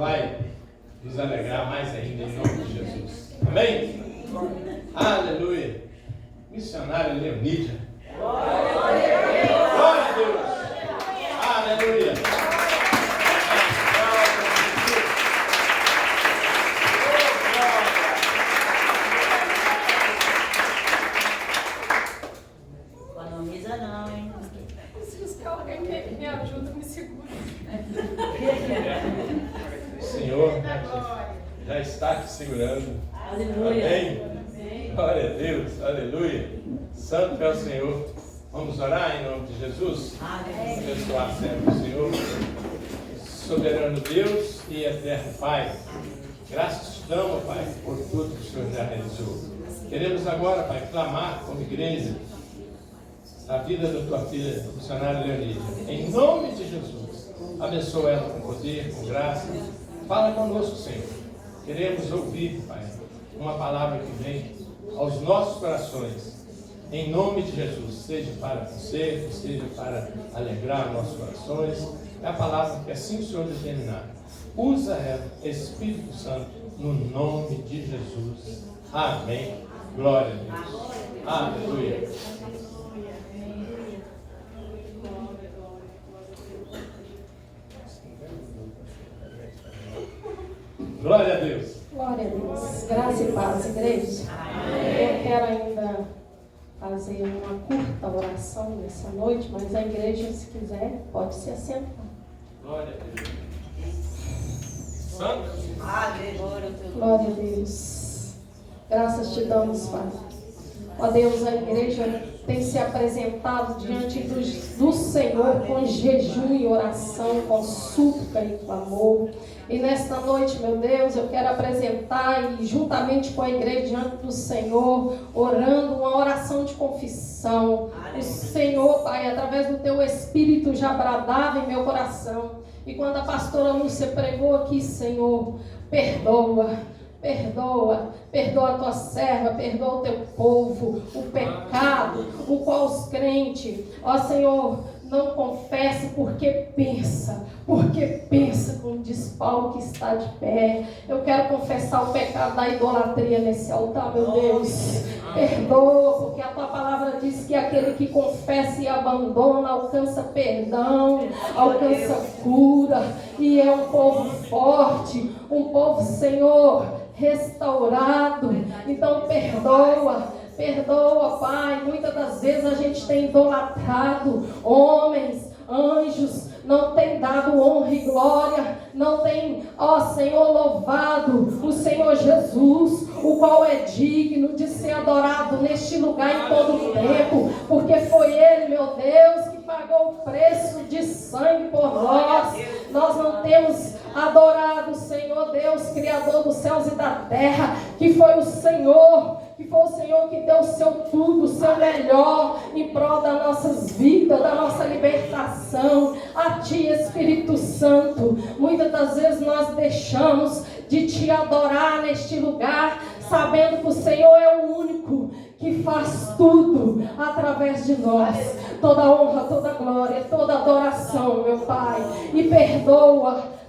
vai nos alegrar mais ainda em nome de Jesus. Amém? Aleluia. Missionária Leonídia. Glória a Deus. Aleluia. Economiza não, hein? Se alguém me ajuda, me segura. O Senhor já está te segurando. Aleluia. Amém? Glória a Deus. Aleluia. Santo é o Senhor. Vamos orar em nome de Jesus? Amém. Abençoar sempre o Senhor. Soberano Deus e eterno Pai. Graças te damos, Pai, por tudo que o Senhor já realizou. Queremos agora, Pai, clamar como igreja a vida da tua filha, a missionária Leonídia. Em nome de Jesus, abençoa ela com poder, com graça. Fala conosco, Senhor. Queremos ouvir, Pai, uma palavra que vem aos nossos corações. Em nome de Jesus, seja para conserto, seja para alegrar nossos corações. É a palavra que assim o Senhor determinar. Usa ela, Espírito Santo, no nome de Jesus. Amém. Glória a Deus. Aleluia. Glória a Deus. Glória a Deus. Graça e paz, igreja. Eu quero ainda fazer uma curta oração nessa noite, mas a igreja, se quiser, pode se assentar. Glória a Deus. Santo. Glória a Deus. Graças te damos, Pai. Ó Deus, a igreja tem se apresentado diante do Senhor com jejum e oração, com súplica e clamor. E nesta noite, meu Deus, eu quero apresentar e juntamente com a igreja diante do Senhor, orando uma oração de confissão. O Senhor, Pai, através do Teu Espírito já bradava em meu coração. E quando a pastora Lúcia pregou aqui, Senhor, perdoa a tua serva, perdoa o teu povo, o pecado, o qual os crentes, ó Senhor, não confessa porque pensa, como diz Paulo que está de pé. Eu quero confessar o pecado da idolatria nesse altar, meu Deus. Perdoa, porque a tua palavra diz que aquele que confessa e abandona alcança perdão, alcança cura, e é um povo forte, um povo, Senhor, restaurado. Então perdoa, Pai. Muitas das vezes a gente tem idolatrado homens, anjos, não tem dado honra e glória, não tem, ó Senhor, louvado o Senhor Jesus, o qual é digno de ser adorado neste lugar em todo o tempo, porque foi Ele, meu Deus, que pagou o preço de sangue por nós. Nós não temos adorado o Senhor Deus, Criador dos céus e da terra, que foi o Senhor que deu o seu tudo, o seu melhor em prol das nossas vidas, da nossa libertação. A Ti, Espírito Santo, muitas das vezes nós deixamos de Te adorar neste lugar, sabendo que o Senhor é o único que faz tudo através de nós. Toda honra, toda glória, toda adoração, meu Pai. E perdoa,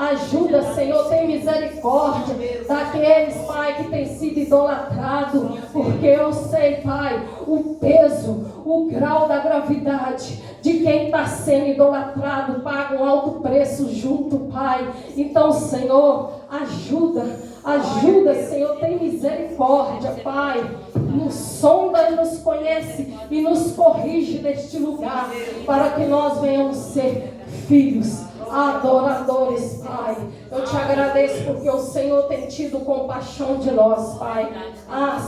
ajuda, Senhor, tem misericórdia daqueles, Pai, que têm sido idolatrados, porque eu sei, Pai, o peso, o grau da gravidade de quem está sendo idolatrado, paga um alto preço junto, Pai. Então, Senhor, ajuda, Senhor, tem misericórdia, Pai. Nos sonda e nos conhece e nos corrige neste lugar, para que nós venhamos ser filhos adoradores, Pai. Eu te agradeço porque o Senhor tem tido compaixão de nós, Pai.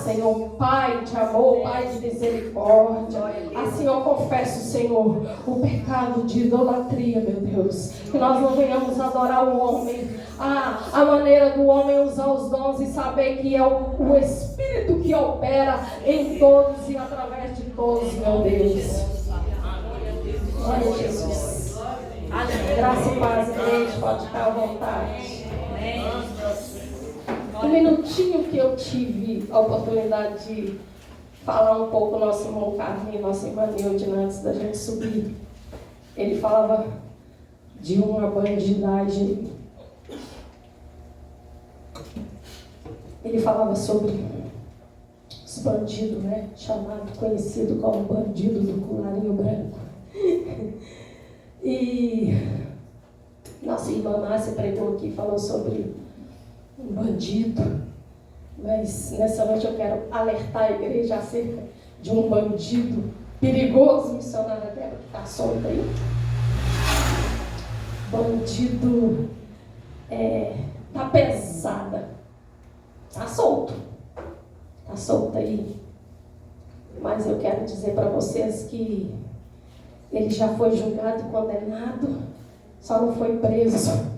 Senhor, Pai de amor, Pai de misericórdia. Assim eu confesso, Senhor, o pecado de idolatria, meu Deus. Que nós não venhamos adorar o homem, a maneira do homem usar os dons, e saber que é o Espírito que opera em todos e através de todos, meu Deus. Glória a Jesus. Graça e paz, igreja, pode ficar à vontade. Um minutinho que eu tive a oportunidade de falar um pouco com o nosso irmão Carlinhos, nossa irmã Neude, antes da gente subir. Ele falava de uma bandidagem. Ele falava sobre os bandidos, né? Chamado, conhecido como bandido do colarinho branco. E nossa irmã Márcia pregou aqui, falou sobre um bandido. Mas nessa noite eu quero alertar a igreja acerca de um bandido perigoso, missionária dela, que está solta aí. Bandido tá pesada. Tá solto. Tá solto aí. Mas eu quero dizer para vocês que ele já foi julgado e condenado, só não foi preso.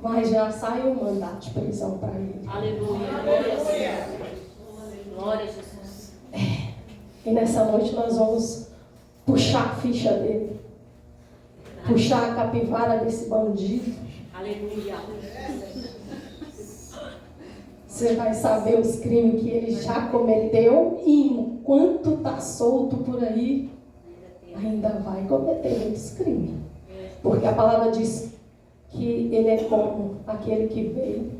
Mas já saiu o mandato de prisão para ele. Aleluia. Glória a Deus. Glória a Jesus. E nessa noite nós vamos puxar a ficha dele. Puxar a capivara desse bandido. Aleluia. Você vai saber os crimes que ele já cometeu e enquanto está solto por aí, ainda vai cometer muitos crimes. Porque a palavra diz que ele é como aquele que veio.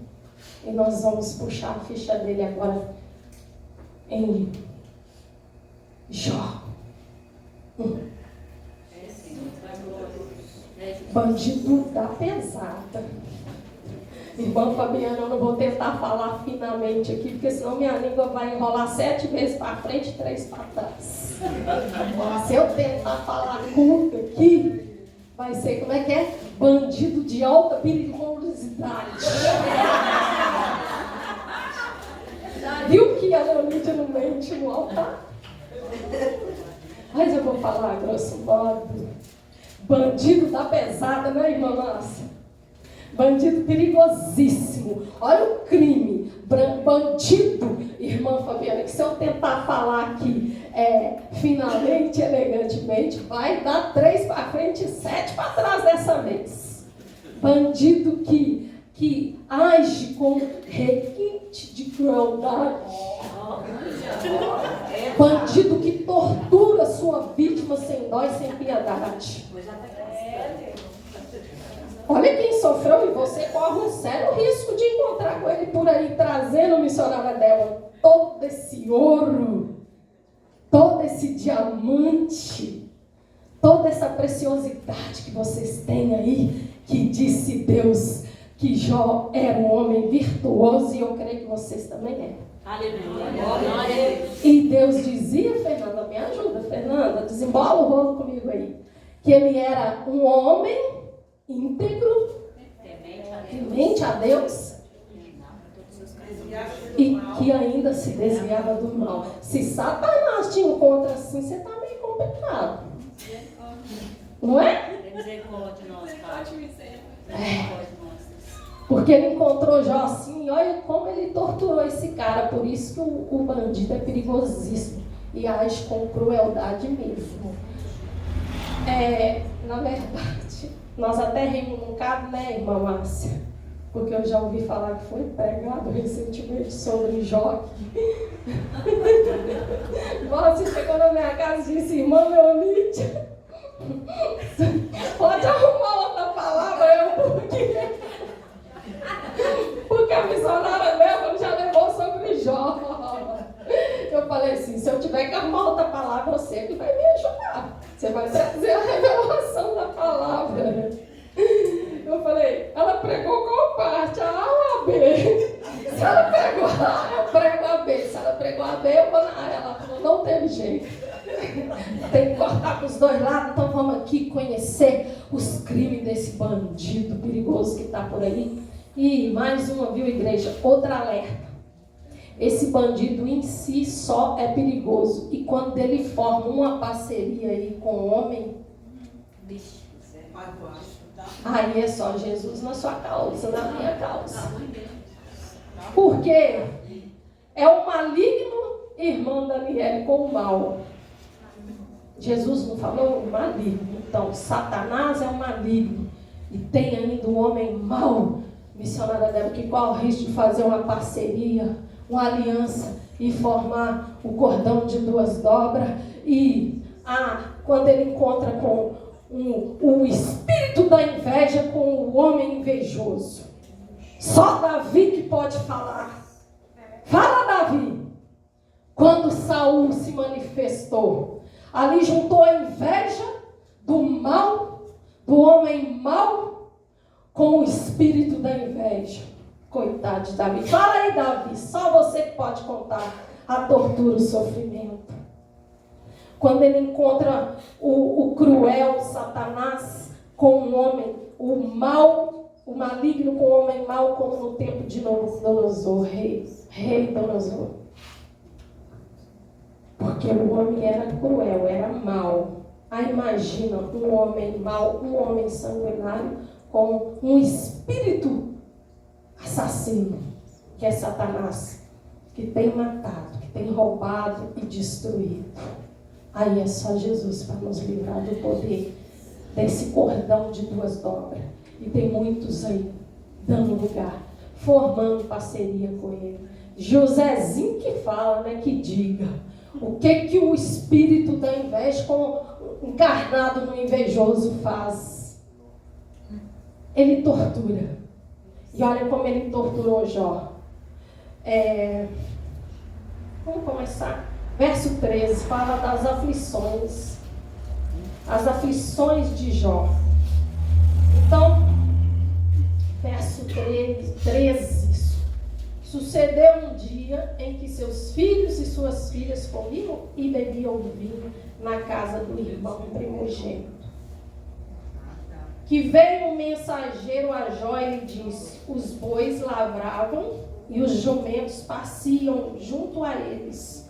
E nós vamos puxar a ficha dele agora em Jó. Bandido da pesada. Irmã Fabiana, eu não vou tentar falar finamente aqui, porque senão minha língua vai enrolar 7 vezes para frente e 3 para trás. Se eu tentar falar curto aqui, vai ser, como é que é? Bandido de alta periculosidade. Viu que a Leonídia não mente no altar? Mas eu vou falar a grosso modo. Bandido da pesada, né, irmã Márcia? Bandido perigosíssimo. Olha o crime. Bandido, irmã Fabiana, que se eu tentar falar aqui finalmente, elegantemente, vai dar 3 para frente e 7 para trás dessa vez. Bandido que age com requinte de crueldade. Bandido que tortura sua vítima sem dó e sem piedade. Olha quem sofreu e você corre um sério risco de encontrar com ele por aí, trazendo, missionária dela, todo esse ouro, todo esse diamante, toda essa preciosidade que vocês têm aí, que disse Deus que Jó era um homem virtuoso e eu creio que vocês também é. Aleluia. E Deus dizia, Fernanda, me ajuda, Fernanda, desembola o rolo comigo aí, que ele era um homem íntegro, temente a Deus e que ainda se desviava do mal. Se Satanás te encontra assim, você está meio complicado. Não é? Porque ele encontrou Jó assim, e olha como ele torturou esse cara. Por isso que o bandido é perigosíssimo e age com crueldade mesmo. Na verdade, nós até rimos um bocado, né, irmã Márcia? Porque eu já ouvi falar que foi pregado recentemente sobre Jó. Você chegou na minha casa e disse, irmã Leonídia, pode arrumar outra palavra, porque a missionária dela já levou sobre Jó. Eu falei assim, se eu tiver que arrumar outra palavra, você que vai me ajudar. Você vai trazer a revelação da palavra. Eu falei, ela pregou qual parte? A ou a B? Se ela pregou A, eu prego a B. Se ela pregou a B, eu vou na A. Ela falou, não teve jeito. Tem que cortar para os dois lados. Então vamos aqui conhecer os crimes desse bandido perigoso que está por aí. E mais uma, viu, igreja? Outra alerta. Esse bandido em si só é perigoso. E quando ele forma uma parceria aí com o homem, aí é só Jesus na sua causa, na minha causa. Porque é o maligno, irmã Daniele, com o mal. Jesus não falou o maligno. Então, Satanás é o maligno. E tem ainda o homem mau, missionária dela, que corre o risco de fazer uma parceria, uma aliança e formar o cordão de 2 dobras. E quando ele encontra com o espírito da inveja com o homem invejoso. Só Davi que pode falar. Fala, Davi. Quando Saul se manifestou, ali juntou a inveja do mal, do homem mau, com o espírito da inveja. Coitado de Davi. Fala aí, Davi. Só você que pode contar a tortura, o sofrimento. Quando ele encontra o cruel Satanás com um homem, o mal, o maligno com o homem mau, como no tempo de Nabucodonosor, rei Nabucodonosor. Porque o homem era cruel, era mau. Aí imagina um homem mau, um homem sanguinário, com um espírito assassino, que é Satanás, que tem matado, que tem roubado e destruído. Aí é só Jesus para nos livrar do poder desse cordão de duas dobras. E tem muitos aí dando lugar, formando parceria com ele. Josézinho que fala, né, que diga o que o espírito da inveja encarnado no invejoso faz. Ele tortura. E olha como ele torturou Jó. Vamos começar. Verso 13 fala das aflições. As aflições de Jó. Então, verso 13. Sucedeu um dia em que seus filhos e suas filhas comiam e bebiam vinho na casa do irmão primogênito. Que veio um mensageiro a Jó e lhe disse: os bois lavravam e os jumentos pasciam junto a eles.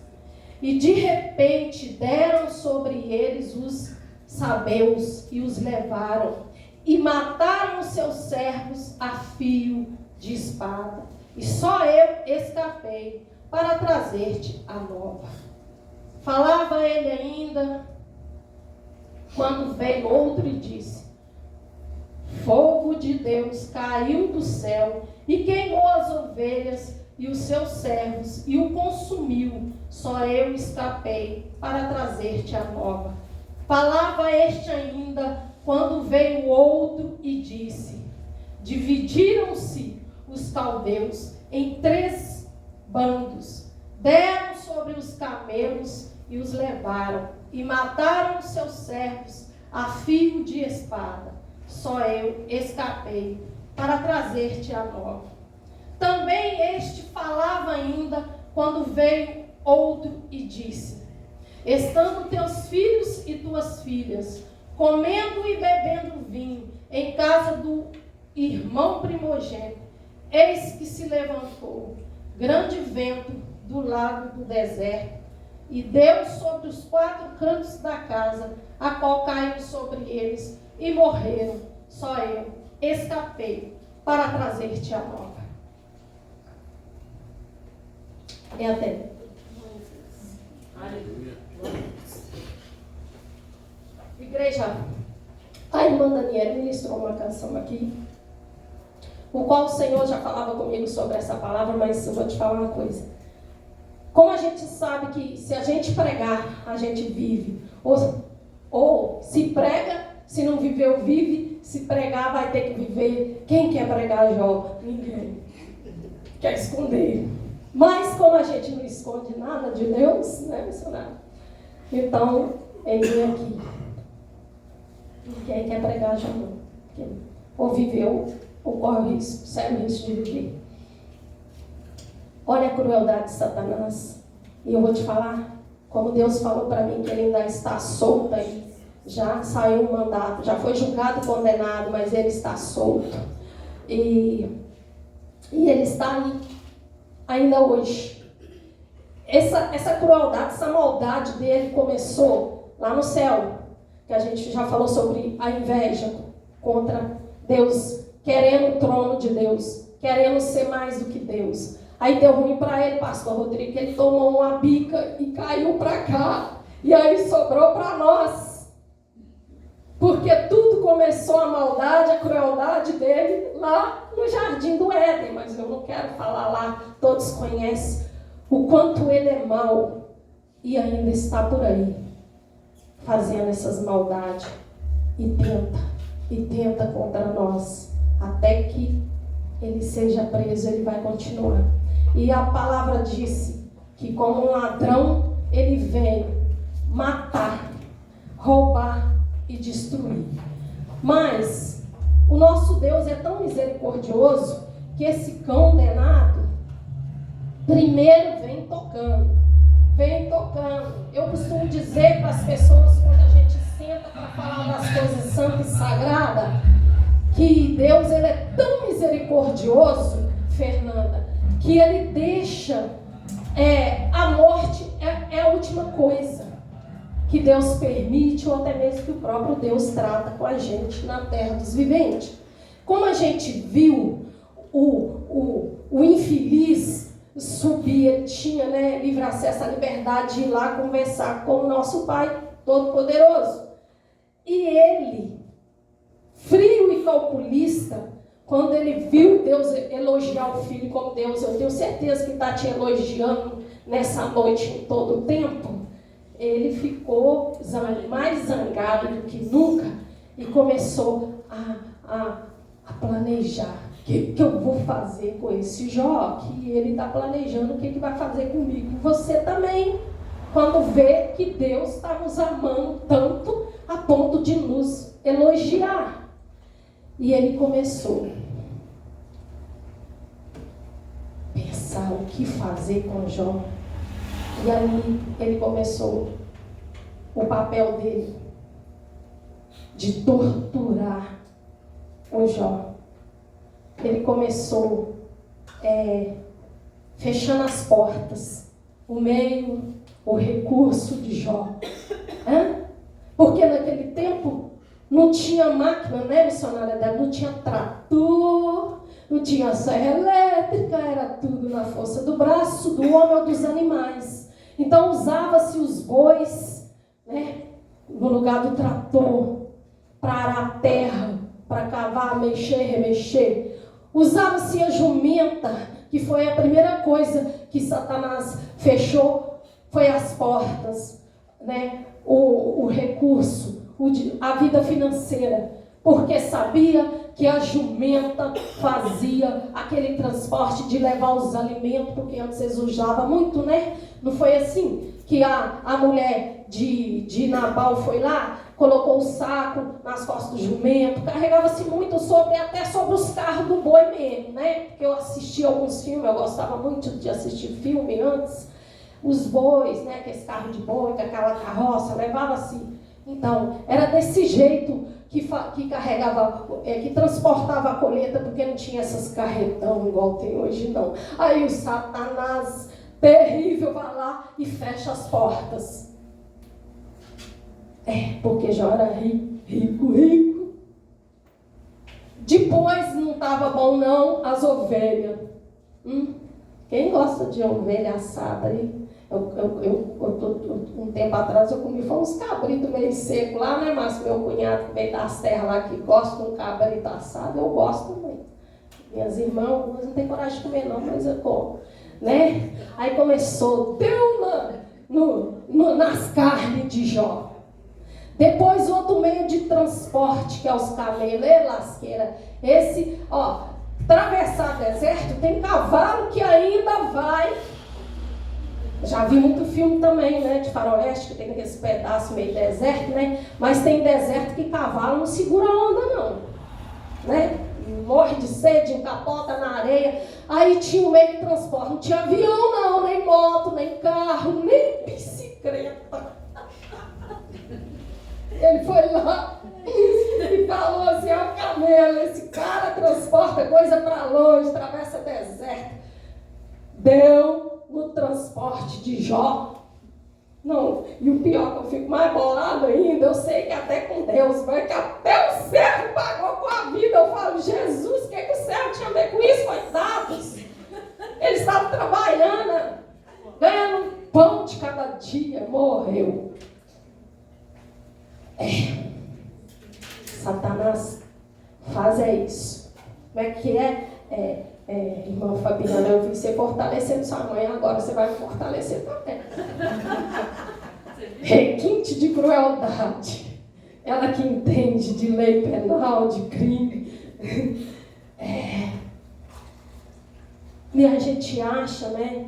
E de repente deram sobre eles os sabeus e os levaram, e mataram os seus servos a fio de espada. E só eu escapei para trazer-te a nova. Falava ele ainda, quando veio outro e disse: fogo de Deus caiu do céu e queimou as ovelhas e os seus servos e o consumiu. Só eu escapei para trazer-te a nova. Falava este ainda, quando veio outro e disse: dividiram-se os caldeus em 3 bandos, deram sobre os camelos e os levaram, e mataram os seus servos a fio de espada. Só eu escapei para trazer-te a nova. Também este falava ainda, quando veio outro e disse: estando teus filhos e tuas filhas comendo e bebendo vinho em casa do irmão primogênito, eis que se levantou grande vento do lado do deserto e deu sobre os 4 cantos da casa, a qual caiu sobre eles e morreram. Só eu escapei para trazer-te a nova. E até. Igreja, a irmã Daniela ministrou uma canção aqui, o qual o Senhor já falava comigo sobre essa palavra, mas eu vou te falar uma coisa. Como a gente sabe que se a gente pregar, a gente vive, ou se prega, se não viveu, vive, se pregar, vai ter que viver. Quem quer pregar, Jó? Ninguém. Quer esconder. Mas como a gente não esconde nada de Deus, né, missionário? Então, ele aqui. Quem quer pregar, já não. Ou viveu, ou corre o risco, sério risco de viver. Olha a crueldade de Satanás. E eu vou te falar, como Deus falou para mim que ele ainda está solto aí. Já saiu o mandato, já foi julgado e condenado, mas ele está solto. E ele está aí, ainda hoje. Essa crueldade, essa maldade dele começou lá no céu, que a gente já falou sobre a inveja contra Deus, querendo o trono de Deus, querendo ser mais do que Deus. Aí deu ruim para ele, pastor Rodrigo, que ele tomou uma bica e caiu para cá. E aí sobrou para nós. Porque tudo começou a maldade, a crueldade dele lá no Jardim do Éden. Mas eu não quero falar lá, todos conhecem o quanto ele é mau e ainda está por aí, fazendo essas maldades. e tenta contra nós, até que ele seja preso. Ele vai continuar. E a palavra disse que como um ladrão ele vem matar, roubar e destruir. Mas o nosso Deus é tão misericordioso que esse cão danado primeiro vem tocando. Eu costumo dizer para as pessoas, quando a gente senta para falar das coisas santas e sagradas, que Deus ele é tão misericordioso, Fernanda, que ele deixa a morte é a última coisa que Deus permite, ou até mesmo que o próprio Deus trata com a gente na terra dos viventes. Como a gente viu o infeliz subir, ele tinha livre acesso à liberdade de ir lá conversar com o nosso Pai Todo-Poderoso. E ele, frio e calculista, quando ele viu Deus elogiar o filho como Deus, eu tenho certeza que está te elogiando nessa noite em todo o tempo, ele ficou mais zangado do que nunca e começou a planejar. O que eu vou fazer com esse Jó? Que ele está planejando o que vai fazer comigo. Você também, quando vê que Deus está nos amando tanto a ponto de nos elogiar. E ele começou a pensar o que fazer com Jó. E aí ele começou o papel dele de torturar o Jó. Ele começou fechando as portas, o meio, o recurso de Jó. Porque naquele tempo não tinha máquina, missionária dela? Não tinha trator, não tinha serra elétrica, era tudo na força do braço do homem ou dos animais. Então usava-se os bois, no lugar do trator, para arar a terra, para cavar, mexer, remexer. Usava-se a jumenta, que foi a primeira coisa que Satanás fechou, foi as portas, o recurso, a vida financeira, porque sabia que a jumenta fazia aquele transporte de levar os alimentos, porque antes eles usavam muito, Não foi assim que a mulher de Nabal foi lá, colocou o saco nas costas do jumento, carregava-se muito até sobre os carros do boi mesmo, Porque eu assistia alguns filmes, eu gostava muito de assistir filme antes, os bois, aqueles carros de boi, com aquela carroça, levava-se. Então, era desse jeito que carregava, que transportava a colheita, porque não tinha essas carretão igual tem hoje, não. Aí o Satanás terrível vai lá e fecha as portas. Porque já era rico. Depois não estava bom não, as ovelhas. Quem gosta de ovelha assada aí? Um tempo atrás eu comi, foi uns cabritos meio secos lá, mas meu cunhado que veio das terras lá, que gosta de um cabrito assado, eu gosto também. Minhas irmãs, algumas não tem coragem de comer não, mas eu como, Aí começou, deu nas carnes de Jó. Depois outro meio de transporte, que é os camelos, lasqueira. Esse, atravessar deserto, tem cavalo que ainda vai. Já vi muito filme também, de faroeste, que tem aqueles pedaços meio deserto, Mas tem deserto que cavalo não segura a onda, não, Morre de sede, encapota na areia. Aí tinha o meio de transporte, não tinha avião não, nem moto, nem carro, nem bicicleta. Ele foi lá e falou assim, camelo, esse cara transporta coisa para longe, atravessa deserto. Deu no transporte de Jó. Não, e o pior que eu fico mais bolado ainda, eu sei que até com Deus, mas que até o servo pagou com a vida. Eu falo, Jesus, o que o servo tinha a ver com isso, coitados? Eles estavam trabalhando, ganhando pão de cada dia, morreu. Satanás faz isso. Como é que irmã Fabiana, eu vi você fortalecendo sua mãe, agora você vai me fortalecer também. Requinte de crueldade. ela que entende de lei penal, de crime. E a gente acha, né,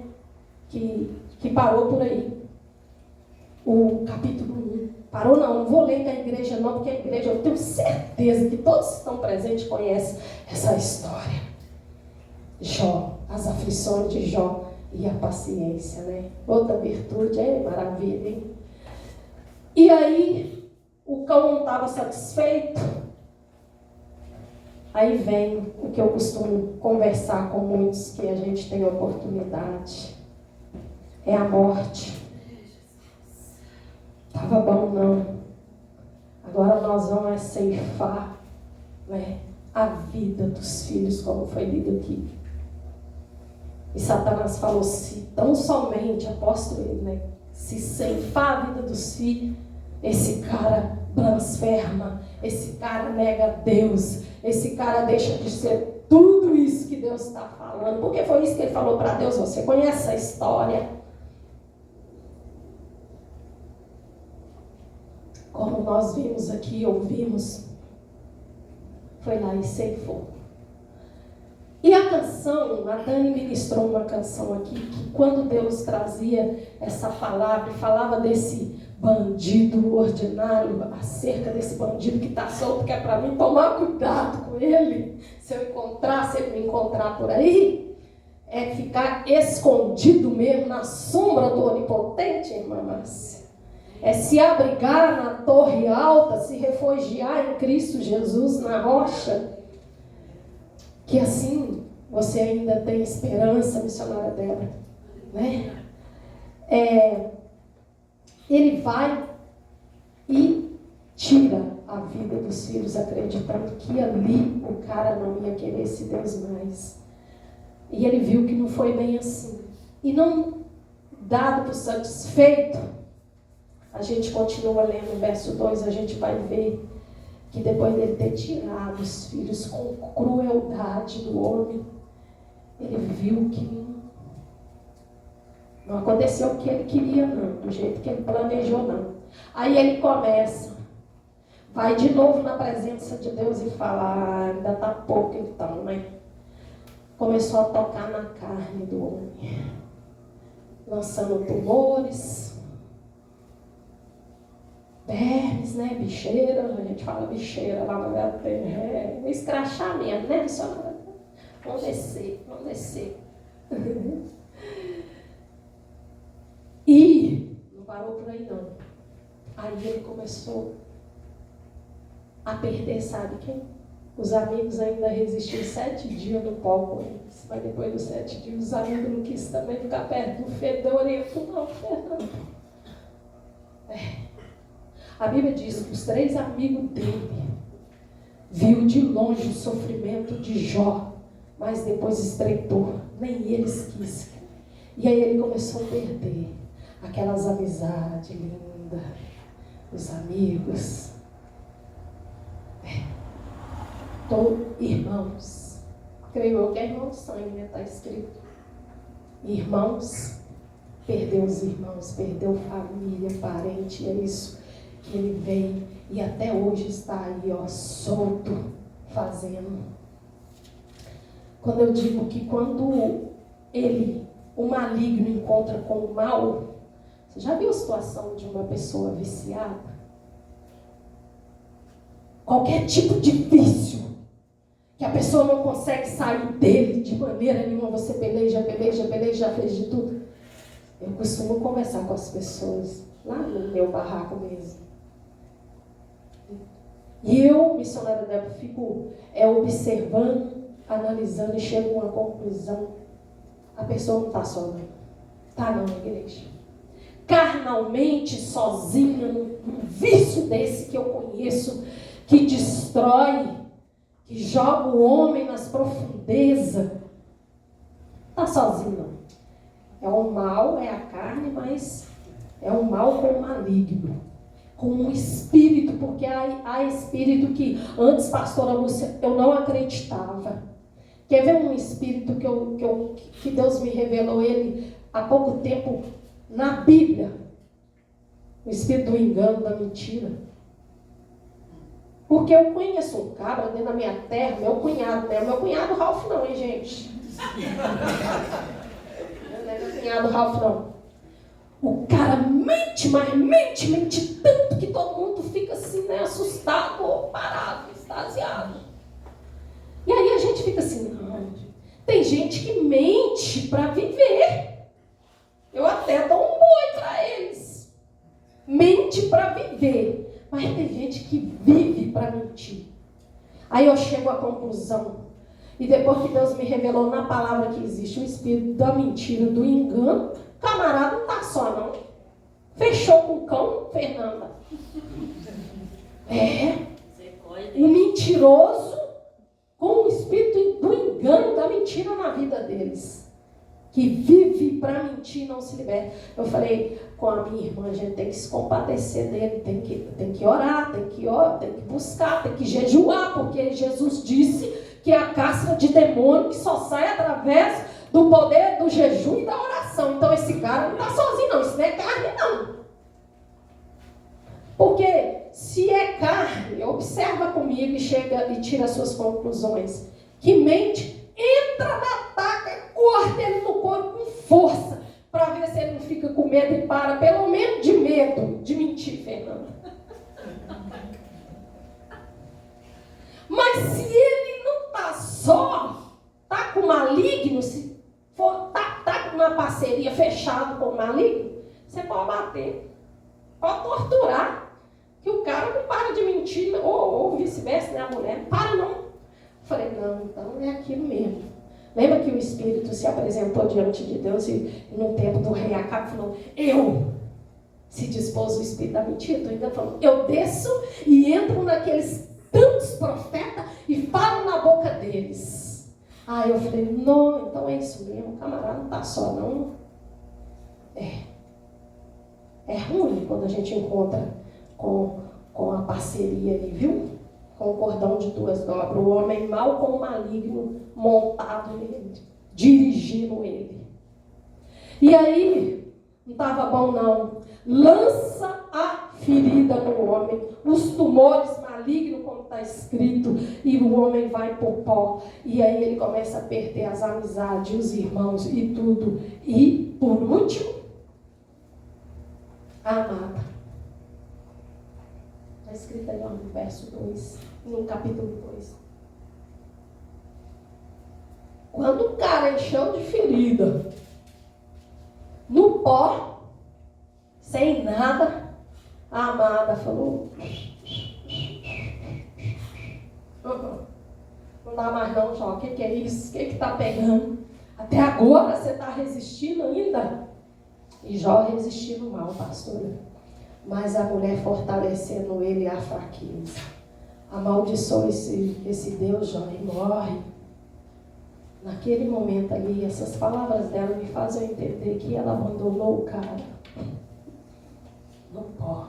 que parou por aí. O capítulo 1. Parou não vou ler da igreja não, porque a igreja, eu tenho certeza que todos que estão presentes conhecem essa história. Jó, as aflições de Jó e a paciência, né? Outra virtude, maravilha, hein? E aí, o cão não estava satisfeito. Aí vem o que eu costumo conversar com muitos que a gente tem oportunidade. É a morte. Estava bom não. Agora nós vamos ceifar, né, a vida dos filhos, como foi lido aqui. E Satanás falou, se tão somente, apóstolo ele, né, se ceifar a vida dos filhos, esse cara blasfema, esse cara nega Deus, esse cara deixa de ser tudo isso que Deus está falando. Porque foi isso que ele falou para Deus. Você conhece a história. Como nós vimos aqui, ouvimos, foi lá e ceifou. E a canção, a Dani ministrou uma canção aqui, que quando Deus trazia essa palavra, falava desse bandido ordinário, acerca desse bandido que está solto, que é para mim tomar cuidado com ele, se eu encontrar, se ele me encontrar por aí, é ficar escondido mesmo na sombra do onipotente, irmã Márcia. É se abrigar na torre alta, se refugiar em Cristo Jesus, na rocha, que assim você ainda tem esperança, missionária Débora, né? Ele vai e tira a vida dos filhos, acreditando que ali o cara não ia querer esse Deus mais. E ele viu que não foi bem assim. E não dado por satisfeito, a gente continua lendo o verso 2, a gente vai ver que depois dele ter tirado os filhos com crueldade do homem, ele viu que não aconteceu o que ele queria não, do jeito que ele planejou não. Aí ele começa, vai de novo na presença de Deus e fala, ainda está pouco então, né? Começou a tocar na carne do homem, lançando tumores, vermes, né? Bicheira, a gente fala bicheira lá na terra, escrachamento, né? Vamos descer, vamos descer. E não parou por aí não. Aí ele começou a perder, sabe quem? Os amigos ainda resistiram 7 dias no pó com eles. Mas depois dos 7 dias, os amigos não quis também ficar perto do fedorento, não, Fernando. A Bíblia diz que os 3 amigos dele viu de longe o sofrimento de Jó, mas depois estreitou. Nem eles quis. E aí ele começou a perder aquelas amizades lindas, os amigos. Irmãos, creio eu que é irmão de sangue, né? Está escrito. Irmãos, perdeu os irmãos, perdeu família, parente, é isso que ele veio e até hoje está aí, ó, solto, fazendo. Quando eu digo que quando o maligno encontra com o mal, você já viu a situação de uma pessoa viciada? Qualquer tipo de vício, que a pessoa não consegue sair dele de maneira nenhuma, você peleja, já fez de tudo. Eu costumo conversar com as pessoas, lá no meu barraco mesmo. E eu, missionária Débora, fico observando, analisando e chego a uma conclusão. A pessoa não está só, não. Está não, igreja. Carnalmente, sozinha, num vício desse que eu conheço, que destrói, que joga o homem nas profundezas. Não está sozinho, não. É o mal, é a carne, mas é um mal com o maligno. Com um espírito, porque há espírito que antes, pastora Lúcia, eu não acreditava. Quer ver um espírito que Deus me revelou ele há pouco tempo na Bíblia? O espírito do engano, da mentira. Porque eu conheço um cabra dentro da minha terra, meu cunhado, né? Meu cunhado Ralph não, hein, gente? Não é meu cunhado Ralph, não. O cara mente, mas mente tanto que todo mundo fica assim, né? Assustado, ou parado, extasiado. E aí a gente fica assim, não. Tem gente que mente para viver. Eu até dou um boi para eles. Mente para viver. Mas tem gente que vive para mentir. Aí eu chego à conclusão. E depois que Deus me revelou na palavra que existe o espírito da mentira, do engano, o camarada não está só, não. Fechou com o cão, Fernanda. O mentiroso com o espírito do engano, da mentira na vida deles. Que vive para mentir e não se liberta. Eu falei com a minha irmã, a gente tem que se compadecer dele, tem que orar, tem que buscar, tem que jejuar, porque Jesus disse que é a casca de demônio que só sai através do poder do jejum e da oração. Então esse cara não está sozinho não, isso não é carne não. Porque se é carne, observa comigo e chega e tira as suas conclusões. Que mente, entra na taca, corta ele no corpo com força, para ver se ele não fica com medo e para, pelo menos de medo de mentir, Fernanda. Mas se ele não está só, está com maligno, se for, tá com uma parceria fechada com o maligno, você pode bater, pode torturar, que o cara não para de mentir, ou vice-versa, né, a mulher, não para não. Eu falei, não, então é aquilo mesmo. Lembra que o Espírito se apresentou diante de Deus e no tempo do rei Acabe falou, se dispôs o Espírito da mentira, tu ainda falou, eu desço e entro naqueles tantos profetas e falo na boca deles. Aí eu falei, não, então é isso mesmo, o camarada não está só não. É ruim quando a gente encontra com a parceria aí, viu? Com o cordão de duas dobras, o homem mau com o maligno montado nele, dirigindo ele. E aí, não estava bom não, lança a ferida no homem, os tumores malignos, como está escrito, e o homem vai para o pó, e aí ele começa a perder as amizades, os irmãos e tudo, e por último, a amada. Está escrito aí no verso 2, no capítulo 2. Quando o cara encheu de ferida, no pó, sem nada, a amada falou, não dá mais não, Jó, o que é isso? O que está pegando? Até agora você está resistindo ainda? E Jó resistindo mal, pastora. Mas a mulher fortalecendo ele a fraqueza. Amaldiçoa esse Deus, Jó, e morre. Naquele momento ali, essas palavras dela me fazem entender que ela abandonou o cara no pó.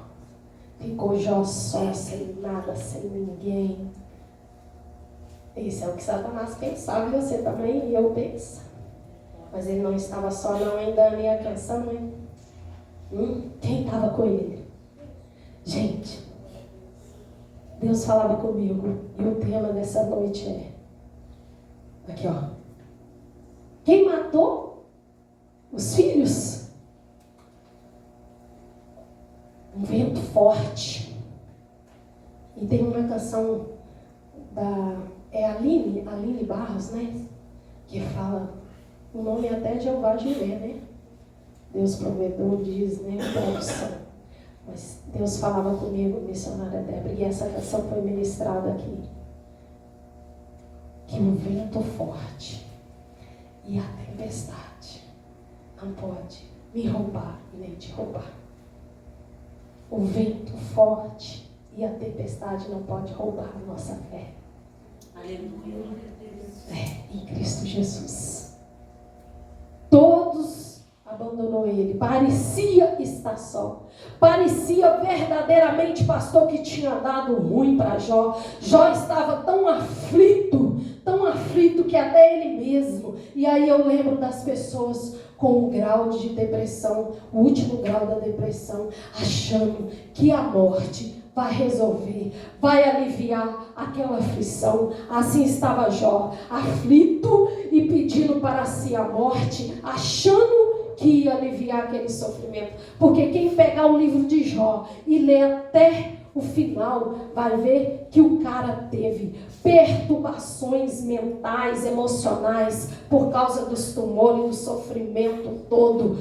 Ficou Jó só, sem nada, sem ninguém. Isso é o que Satanás pensava, e você também, e eu penso. Mas ele não estava só não, ainda nem a canção, hein? Quem estava com ele? Gente, Deus falava comigo, e o tema dessa noite é, aqui ó, quem matou os filhos? Um vento forte. E tem uma canção é Aline Barros, né? Que fala, o nome é até Jeová Jireh, né? Deus provedor diz, né? Tradução. Mas Deus falava comigo, missionária Débora, e essa canção foi ministrada aqui. Que o vento forte e a tempestade não pode me roubar e nem te roubar. O vento forte e a tempestade não pode roubar a nossa fé. Aleluia. Em Cristo Jesus. Todos abandonou ele. Parecia estar só. Parecia verdadeiramente, pastor, que tinha dado ruim para Jó. Jó estava tão aflito que até ele mesmo. E aí eu lembro das pessoas com o grau de depressão, o último grau da depressão, achando que a morte vai resolver, vai aliviar aquela aflição. Assim estava Jó, aflito e pedindo para si a morte, achando que ia aliviar aquele sofrimento. Porque quem pegar o livro de Jó e ler até o final, vai ver que o cara teve perturbações mentais, emocionais, por causa dos tumores, do sofrimento todo.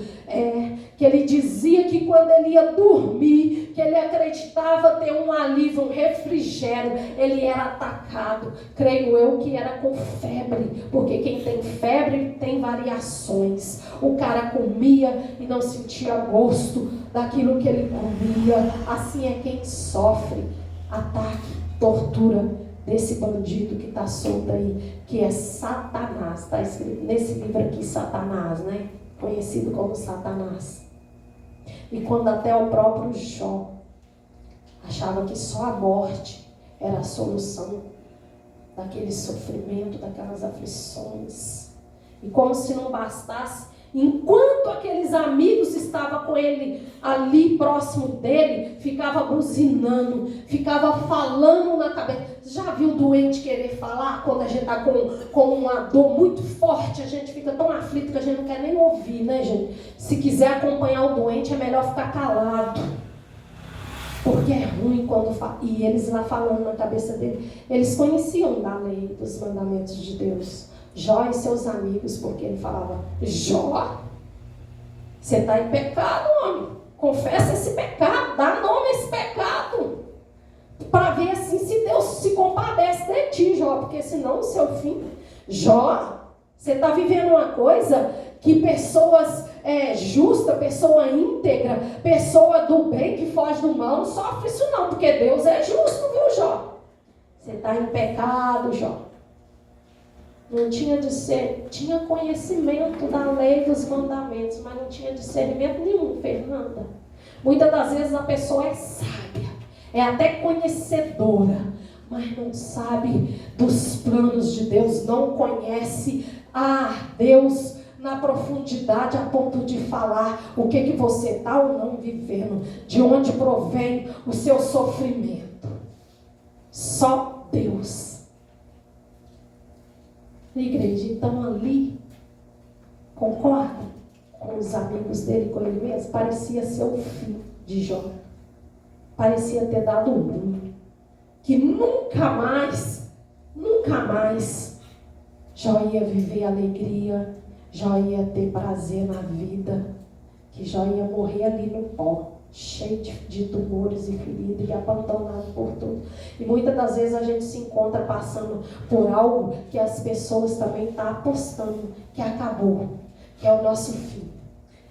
Que ele dizia que quando ele ia dormir, que ele acreditava ter um alívio, um refrigério, ele era atacado. Creio eu que era com febre, porque quem tem febre tem variações. O cara comia e não sentia gosto daquilo que ele comia. Assim é quem sofre ataque, tortura desse bandido que está solto aí, que é Satanás. Está escrito nesse livro aqui, Satanás, né? Conhecido como Satanás. E quando até o próprio Jó achava que só a morte era a solução daquele sofrimento, daquelas aflições. E como se não bastasse, enquanto aqueles amigos estavam com ele ali próximo dele, ficava buzinando, ficava falando na cabeça. Já viu o doente querer falar? Quando a gente está com uma dor muito forte, a gente fica tão aflito que a gente não quer nem ouvir, né, gente? Se quiser acompanhar o doente, é melhor ficar calado. Porque é ruim quando fala. E eles lá falando na cabeça dele, eles conheciam da lei, dos mandamentos de Deus. Jó e seus amigos, porque ele falava: Jó, você está em pecado, homem. Confessa esse pecado, dá nome a esse pecado. Para ver assim se Deus se compadece de ti, Jó, porque senão o seu fim. Jó, você está vivendo uma coisa que pessoas justas, pessoa íntegra, pessoa do bem que foge do mal, não sofre isso não, porque Deus é justo, viu, Jó? Você está em pecado, Jó. Não tinha tinha conhecimento da lei dos mandamentos, mas não tinha discernimento nenhum, Fernanda. Muitas das vezes a pessoa é sábia, é até conhecedora, mas não sabe dos planos de Deus, não conhece Deus na profundidade a ponto de falar o que você está ou não vivendo, de onde provém o seu sofrimento. Só Deus. Igreja, então ali, concorda com os amigos dele, com ele mesmo? Parecia ser o fim de Jó. Parecia ter dado ruim. Que nunca mais Jó ia viver alegria, Jó ia ter prazer na vida, que Jó ia morrer ali no pó, cheio de tumores e feridas e abandonado por tudo. E muitas das vezes a gente se encontra passando por algo que as pessoas também estão apostando que acabou, que é o nosso fim,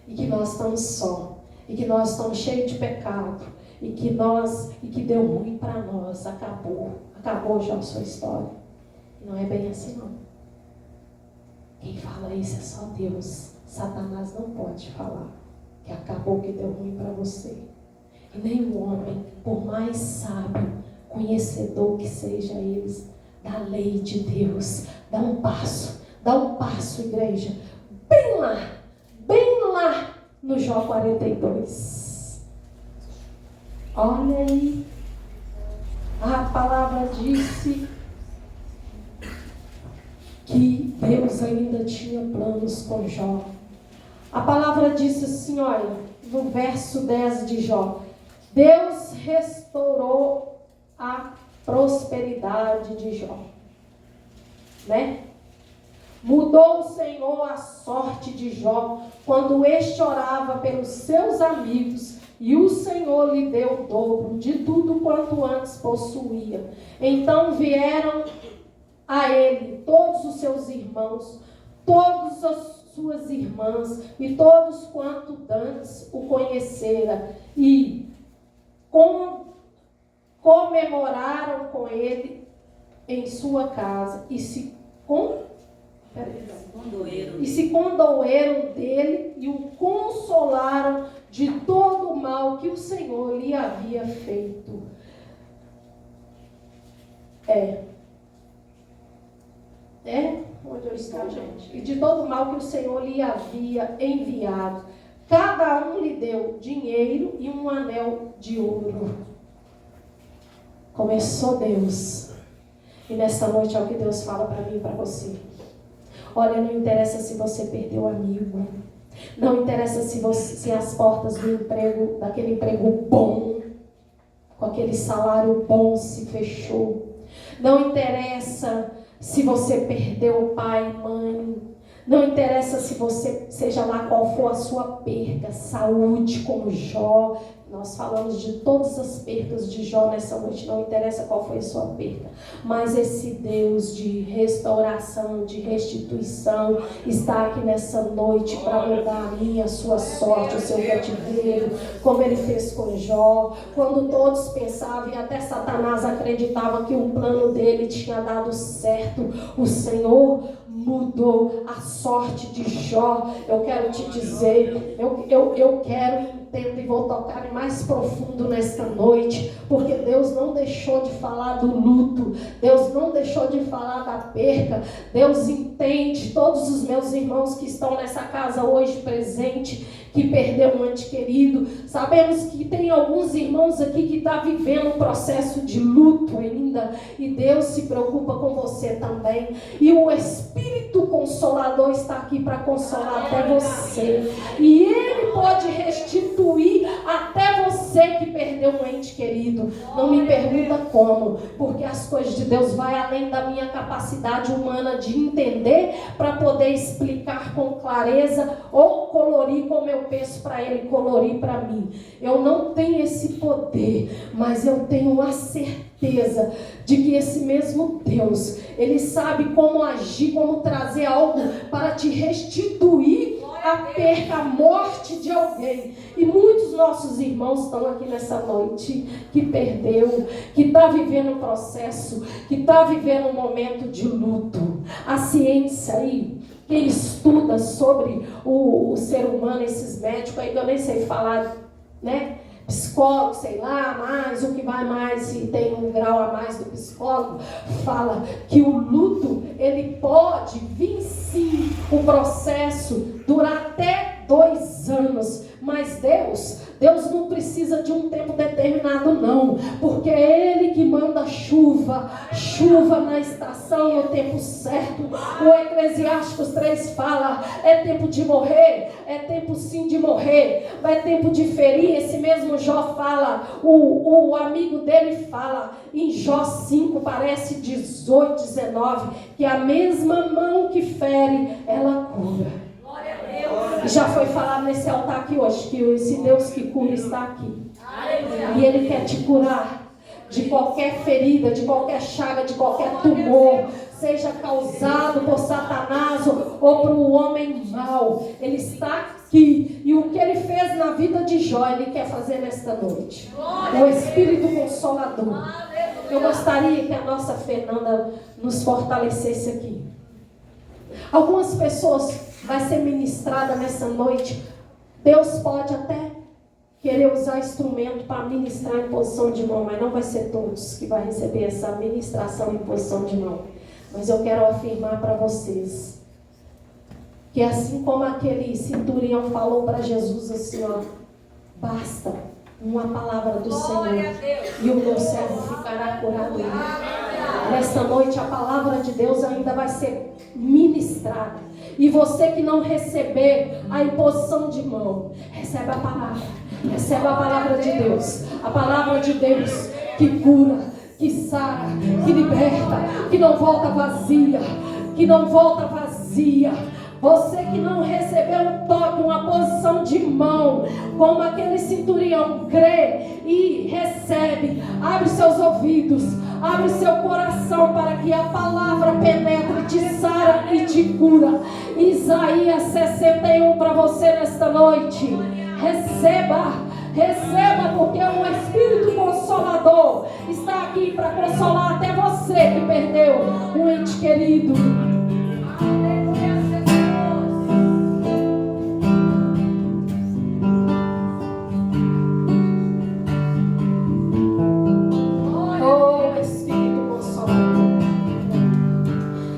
e que nós estamos só, e que nós estamos cheios de pecado, e que deu ruim para nós, acabou já a sua história. E não é bem assim não. Quem fala isso é só Deus. Satanás não pode falar que acabou, que deu ruim para você. E nem o homem, por mais sábio, conhecedor que seja eles, da lei de Deus. Dá um passo, igreja, bem lá no Jó 42. Olha aí, a palavra disse que Deus ainda tinha planos com Jó. A palavra disse assim, olha, no verso 10 de Jó: Deus restaurou a prosperidade de Jó, né? Mudou o Senhor a sorte de Jó quando este orava pelos seus amigos, e o Senhor lhe deu o dobro de tudo quanto antes possuía. Então vieram a ele todos os seus irmãos, todas as suas irmãs e todos quanto dantes o conhecera, e comemoraram com ele em sua casa, e se condoeram dele e o consolaram de todo o mal que o Senhor lhe havia feito. Onde eu estou, gente? E de todo o mal que o Senhor lhe havia enviado. Cada um lhe deu dinheiro e um anel de ouro. Começou Deus. E nesta noite é o que Deus fala para mim e para você. Olha, não interessa se você perdeu o amigo. Não interessa se as portas do emprego, daquele emprego bom, com aquele salário bom se fechou. Não interessa se você perdeu o pai e mãe. Não interessa se você, seja lá qual for a sua perca, saúde como Jó. Nós falamos de todas as percas de Jó nessa noite, não interessa qual foi a sua perca. Mas esse Deus de restauração, de restituição, está aqui nessa noite para mudar a minha, a sua sorte, o seu cativeiro, como ele fez com Jó. Quando todos pensavam e até Satanás acreditava que o plano dele tinha dado certo, o Senhor mudou a sorte de Jó. Eu quero te dizer, eu quero entender e vou tocar em mais profundo nesta noite, porque Deus não deixou de falar do luto, Deus não deixou de falar da perca. Deus entende todos os meus irmãos que estão nessa casa hoje presente, que perdeu um ente querido. Sabemos que tem alguns irmãos aqui que estão vivendo um processo de luto ainda, e Deus se preocupa com você também, e o Espírito Consolador está aqui para consolar até você, e Ele pode restituir até você que perdeu um ente querido. Não me pergunta como, porque as coisas de Deus vai além da minha capacidade humana de entender, para poder explicar com clareza ou colorir como eu penso para Ele colorir para mim. Eu não tenho esse poder, mas eu tenho a certeza de que esse mesmo Deus, Ele sabe como agir, como trazer algo para te restituir a perca, a morte de alguém. E muitos nossos irmãos estão aqui nessa noite que perdeu, que está vivendo um processo, que está vivendo um momento de luto. A ciência aí, quem estuda sobre o ser humano, esses médicos aí, que eu nem sei falar, né? Psicólogo, sei lá, mais, o que vai mais, se tem um grau a mais do psicólogo, fala que o luto, ele pode vir sim, o processo durar até 2 anos, mas Deus não precisa de um tempo determinado não, porque é Ele que manda chuva na estação, no tempo certo. O Eclesiastes 3 fala, é tempo de morrer, é tempo sim de morrer, é tempo de ferir. Esse mesmo Jó fala, o amigo dele fala, em Jó 5, parece 18, 19, que a mesma mão que fere, ela cura. Já foi falado nesse altar aqui hoje, que esse Deus que cura está aqui. E Ele quer te curar de qualquer ferida, de qualquer chaga, de qualquer tumor, seja causado por Satanás ou por um homem mau. Ele está aqui. E o que Ele fez na vida de Jó, Ele quer fazer nesta noite. O Espírito Consolador. Eu gostaria que a nossa Fernanda nos fortalecesse aqui. Algumas pessoas vai ser ministrada nessa noite. Deus pode até querer usar instrumento para ministrar em posição de mão, mas não vai ser todos que vai receber essa ministração em posição de mão. Mas eu quero afirmar para vocês que assim como aquele centurião falou para Jesus assim, ó, basta uma palavra do Senhor e o meu servo ficará curado. Nesta noite a palavra de Deus ainda vai ser ministrada. E você que não receber a imposição de mão, recebe a palavra. Recebe a palavra de Deus. A palavra de Deus que cura, que sara, que liberta, que não volta vazia. Que não volta vazia. Você que não recebeu um toque, uma posição de mão, como aquele centurião, crê e recebe. Abre seus ouvidos, abre seu coração para que a palavra penetre, te sara e te cura. Isaías 61 para você nesta noite. Receba, porque o Espírito Consolador está aqui para consolar até você que perdeu um ente querido.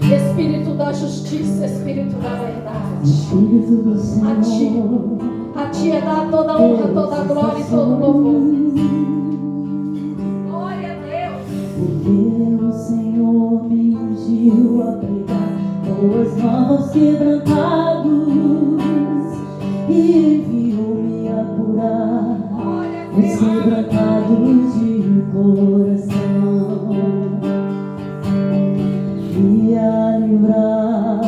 Espírito da justiça, Espírito da verdade. A ti é dada toda a honra, toda a glória e todo o louvor. Glória a Deus. novos quebrantados e enviou-me a curar os quebrantados de coração e a livrar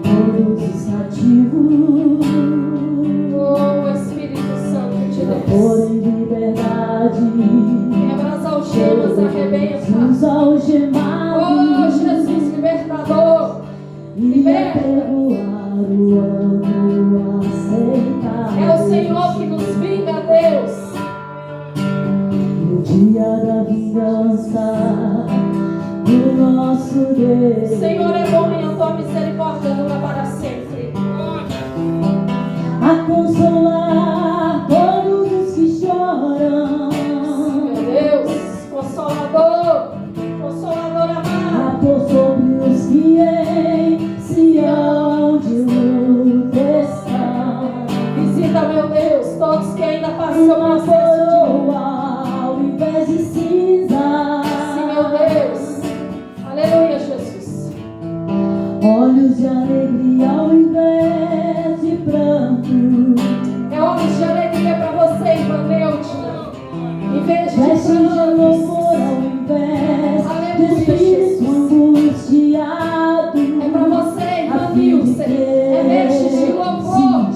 todos os cativos. Oh, Espírito Santo de A pôr Deus, em liberdade quebra as algemas, arrebenta. os algemados. Oh, Jesus, libertador, E liberta. perdoar o ano aceitar. É o Senhor que nos vinga, Deus. No dia da vingança do nosso Deus. O Senhor é bom e a tua misericórdia dura para sempre. A consolar todos os que choram. Meu Deus, Consolador, Consolador amado. A pôr sobre os que em Sião de luta estão. Visita, meu Deus, todos que ainda passam Uma por processo de coroa ao invés de cinza. Sim, meu Deus. Aleluia, Jesus. Olhos de alegria ao invés de pranto. É olhos de alegria para você, irmã Neudina. Em vez de Vestes de prantos. louvor ao invés de Aleluia, espírito angustiado. É para você, irmã Nilce. É vestes de louvor.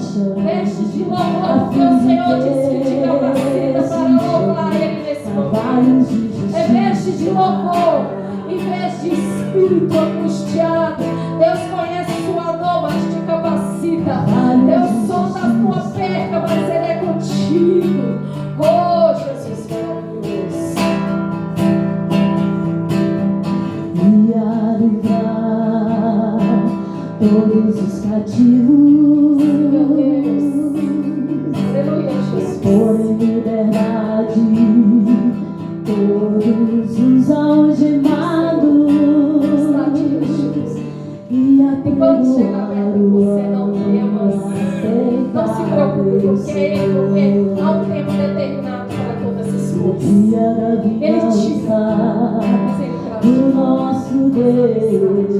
Vestes de louvor, porque o Senhor disse que te capacita para louvar Ele nesse momento. É veste de louvor, em vez de espírito angustiado. Deus conhece sua dor, mas te capacita. Deus solta a tua perca, mas Ele é contigo. Oh, Jesus maravilhoso. E a livrar todos os cativos. Meu Deus. Aleluia, Jesus. Pôr em liberdade todos os algemados. E a Quando chegar perto de você, não temas. Não se preocupe, porque há um tempo determinado para todas essas coisas. dia da Ele te vingança do nosso Deus.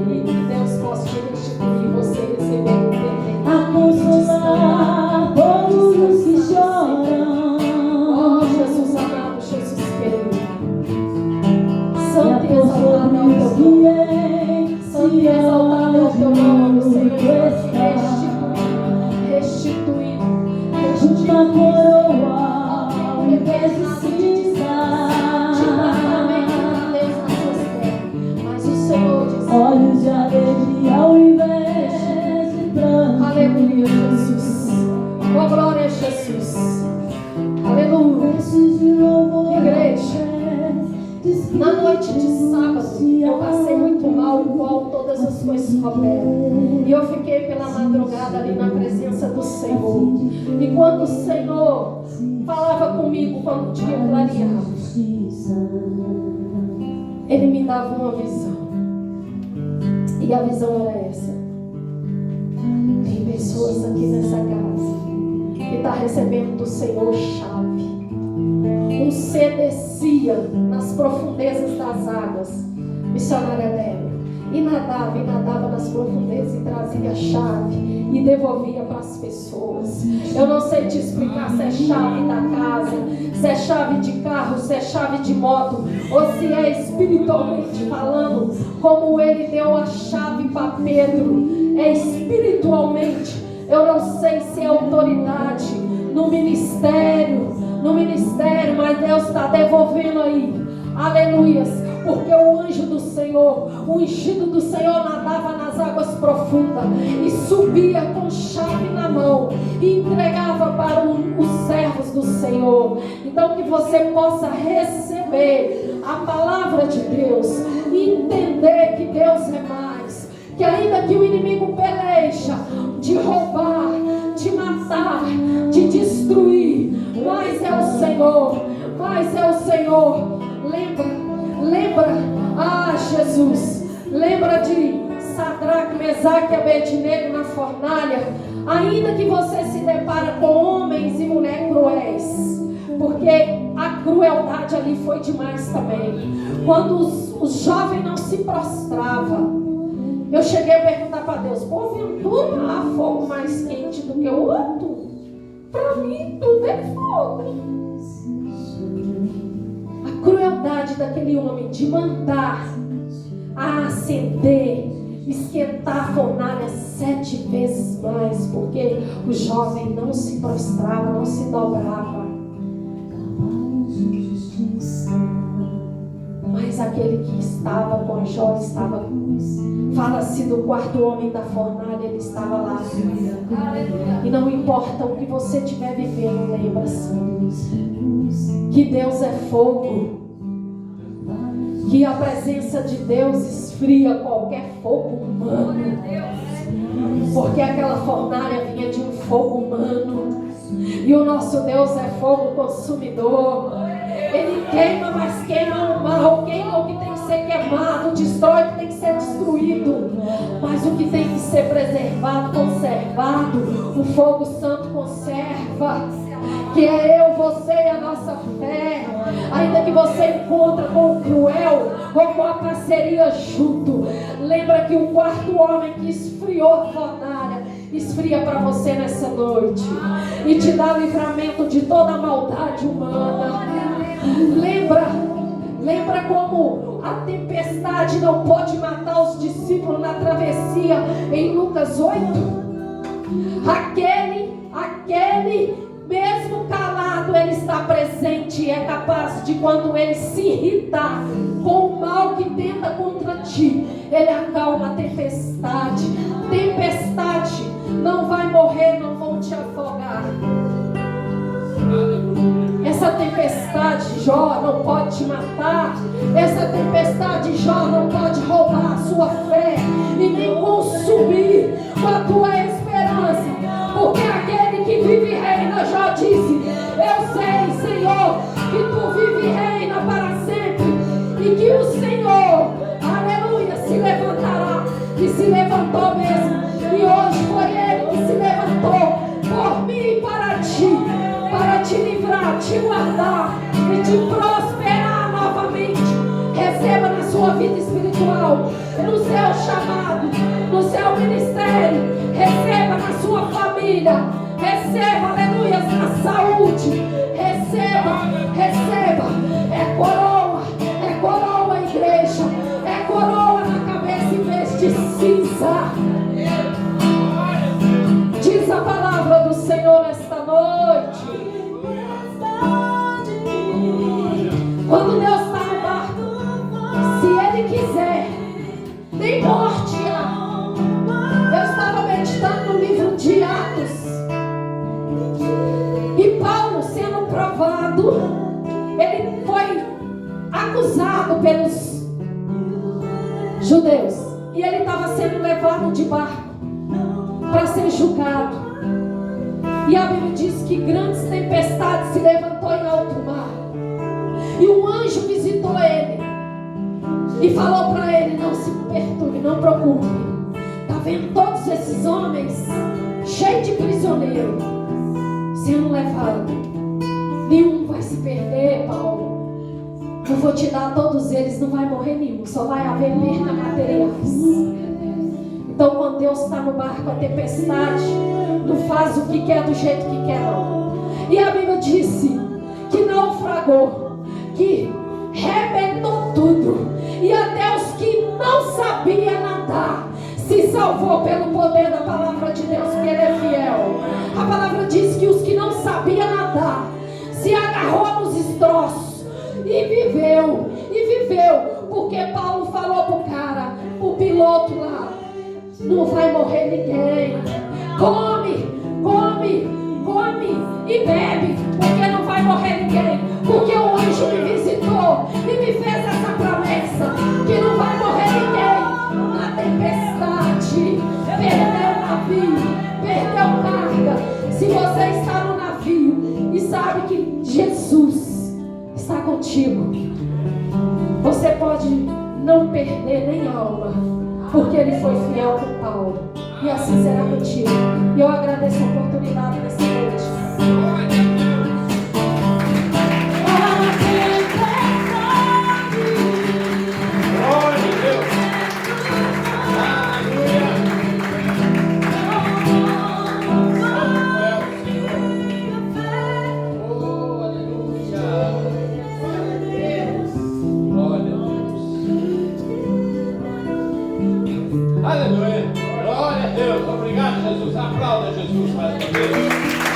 E que Deus possa te restituir você receber o tempo. A consolar todos os que choram. Oh, Jesus amado, Jesus querido. E Santo e exaltado é o teu nome. Santo e exaltado é o teu nome, Senhor. Restituir. Uma coroa ao invés de cinza. Mas o Senhor diz: Olhos de alegria ao invés de pranto. aleluia, Jesus. Oh, glória a Jesus. Aleluia. Versos de louvor. Igreja, na noite de sábado, eu passei muito mal, igual todas as coisas cooperam. E eu fiquei pela madrugada ali na presença do Senhor. E quando o Senhor falava comigo, quando o dia clareava, Ele me dava uma visão. E a visão era essa. Tem pessoas aqui nessa casa que estão recebendo do Senhor chave. Um ser descia nas profundezas das águas, missionária Débora, e nadava nas profundezas e trazia a chave e devolvia para as pessoas. Eu não sei te explicar se é chave da casa, se é chave de carro, se é chave de moto, ou se é espiritualmente falando, como ele deu a chave para Pedro. É espiritualmente. Eu não sei se é autoridade no ministério, mas Deus está devolvendo aí. Aleluias. Porque o anjo do Senhor, o ungido do Senhor nadava nas águas profundas e subia com chave na mão e entregava para os servos do Senhor. Então que você possa receber a palavra de Deus e entender que Deus é mais. Que ainda que o inimigo peleja de roubar, de matar, de destruir, mas é o Senhor, Lembra, Jesus, lembra de Sadraque, Mesaque e Abednego na fornalha. Ainda que você se depara com homens e mulheres cruéis, porque a crueldade ali foi demais também. Quando os jovens não se prostravam, Eu cheguei a perguntar para Deus: porventura há fogo mais quente do que o outro? Para mim tudo é fogo. A crueldade daquele homem de mandar a acender, esquentar a fornalha 7 vezes mais, porque o jovem não se prostrava, não se dobrava. Mas aquele que estava com Jó estava, fala-se do quarto homem da fornalha, ele estava lá. E não importa o que você estiver vivendo, lembra-se que Deus é fogo, que a presença de Deus esfria qualquer fogo humano, porque aquela fornalha vinha de um fogo humano, e o nosso Deus é fogo consumidor. Ele queima, mas queima o mal, queima o que tem que ser queimado, destrói o que tem que ser destruído, mas o que tem que ser preservado, conservado, o fogo santo conserva, que é eu, você e a nossa fé. Ainda que você encontre com o cruel ou com a parceria junto, lembra que o quarto homem que esfriou a fornalha esfria para você nessa noite e te dá livramento de toda a maldade humana. Lembra como a tempestade não pôde matar os discípulos na travessia em Lucas 8? Aquele mesmo calado, ele está presente e é capaz de, quando ele se irritar com o mal que tenta contra ti, ele acalma a tempestade. Tempestade não vai morrer, não vão te afogar. Essa tempestade, Jó, não pode te matar. Essa tempestade, Jó, não pode roubar a sua fé e nem consumir a tua esperança, porque aquele que vive e reina, Jó disse: eu sei, Senhor, que tu vive e reina para sempre, e que o Senhor, aleluia, se levantará, e se levantou mesmo, e hoje foi ele que se levantou por mim e para te livrar, te guardar e te prosperar novamente. Receba na sua vida espiritual, no seu chamado, no seu ministério, receba na sua família, receba, aleluia, na saúde, receba, é coroa, igreja, é coroa na cabeça em vez de cinza. Diz a palavra do Senhor nesta noite. Quando Deus está no barco, se Ele quiser, tem morte lá. Eu estava meditando no livro de Atos, e Paulo, sendo provado, ele foi acusado pelos judeus, e ele estava sendo levado de barco para ser julgado. E a Bíblia diz que grandes tempestades se levantou em alto mar, e um anjo visitou ele e falou para ele: não se perturbe, não preocupe. Está vendo todos esses homens cheios de prisioneiro sendo levados? Nenhum vai se perder, Paulo. Eu vou te dar a todos eles, não vai morrer nenhum, só vai haver perda materiais. Então, quando Deus está no barco, a tempestade não faz o que quer do jeito que quer, não. E a Bíblia disse que naufragou, que rebentou tudo, e até os que não sabiam nadar se salvou pelo poder da palavra de Deus, que Ele é fiel. A palavra diz que os que não sabiam nadar se agarrou nos destroços e viveu, porque Paulo falou pro cara, o piloto lá: não vai morrer ninguém, come e bebe, porque não vai morrer ninguém, porque o anjo me visitou e me fez essa promessa, que não vai morrer ninguém. Na tempestade, perdeu o navio, perdeu carga. Se você está no navio e sabe que Jesus está contigo, você pode não perder nem alma, porque Ele foi fiel com Paulo, e assim será contigo. E eu agradeço a oportunidade nessa noite. Glória a Deus. Aleluia. Glória a Deus. Obrigado, Jesus. Aplauda Jesus mais uma vez.